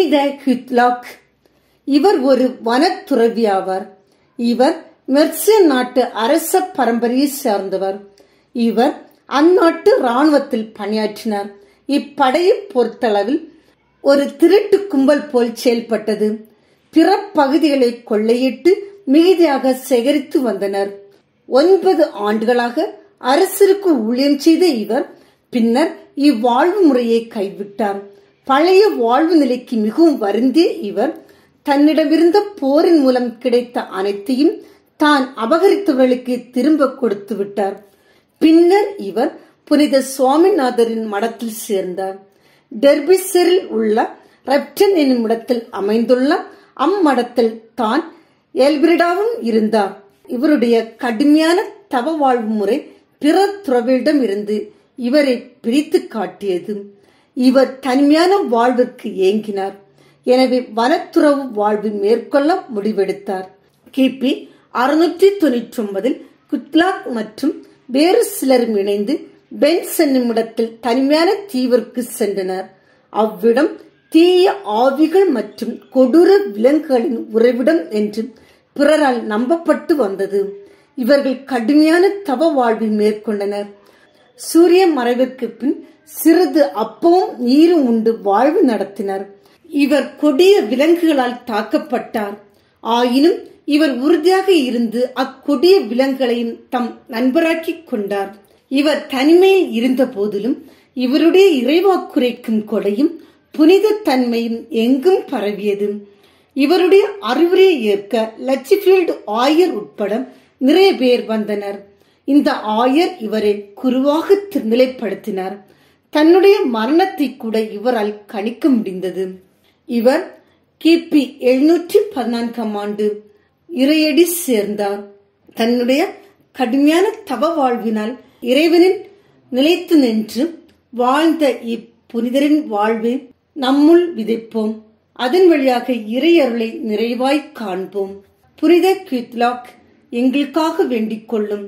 புனித குத்லாக். இவர் ஒரு வனத்துறவி ஆவார். இவர் மெர்சியன் நாட்டு அரச பரம்பரையை சேர்ந்தவர். இவர் அந்நாட்டு இராணுவத்தில் பணியாற்றினார். இப்படையை பொறுத்தளவில் ஒரு திருட்டு கும்பல் போல் செயல்பட்டது. பிற பகுதிகளை கொள்ளையிட்டு மீதியாக சேகரித்து வந்தனர். 9 ஆண்டுகளாக அரசருக்கு ஊழியம் செய்த இவர் பின்னர் இவ்வாழ்வு முறையை கைவிட்டார். பழைய வாழ்வு நிலைக்கு மிகவும் வருந்திய இவர் தன்னிடமிருந்த போரின் மூலம் கிடைத்த அனைத்தையும் தான் அபகரித்தவர்களுக்கு திரும்ப கொடுத்து விட்டார். பின்னர் இவர் புனித சுவாமிநாதரின் மடத்தில் சேர்ந்தார். டெர்பிஷரில் உள்ள ரெப்டன் என்னும் இடத்தில் அமைந்துள்ள அம்மடத்தில் தான் எல்பிரிடாவும் இருந்தார். இவருடைய கடுமையான தவ வாழ்வு முறை பிற துறவியிடம் இருந்து இவரை பிரித்து காட்டியது. இவர் தனிமையான வாழ்விற்கு ஏங்கினார். எனவே வனத்துறவு வாழ்வு மேற்கொள்ள முடிவெடுத்தார். கிபி 699 குத்லாக் மற்றும் வேறு சிலரும் இணைந்து பென்ஸ் என்னும் இடத்தில் தனிமையான தீவிற்கு சென்றனர். அவ்விடம் தீய ஆவிகள் மற்றும் கொடூர விலங்குகளின் உறைவிடம் என்று பிறரால் நம்பப்பட்டு வந்தது. இவர்கள் கடுமையான தவ வாழ்வை மேற்கொண்டனர். சூரிய மறைவிற்கு பின் சிறிது அப்பமும் நீரும் உண்டு வாழ்வு நடத்தினர். இவர் கொடிய விலங்குகளால் தாக்கப்பட்டார். ஆயினும் இவர் உறுதியாக இருந்து அக்கொடிய விலங்குகளையும் தம் நண்பராக்கிக் கொண்டார். இவர் தனிமையில் இருந்த போதிலும் இவருடைய இறைவாக்குரைக்கும் கொடையும் புனித தன்மையும் எங்கும் பரவியது. இவருடைய அறிவுரையை ஏற்க லட்சிஃபீல்டு ஆயர் உட்பட நிறைய பேர் வந்தனர். இந்த ஆயர் இவரை குருவாக திருநிலைப்படுத்தினார். தன்னுடைய மரணத்தை கூட இவரால் கணிக்க முடிந்தது. இவர் கிபி 714 ஆண்டு இறையடி சேர்ந்தார். தன்னுடைய கடுமையான தவ வாழ்வினால் இறைவனின் நிலைத்து நின்று வாழ்ந்த இப்புனிதரின் வாழ்வை நம்முள் விதைப்போம். அதன் வழியாக இறை அருளை நிறைவாய் காண்போம். புனித குத்லாக் எங்களுக்காக வேண்டிக் கொள்ளும்.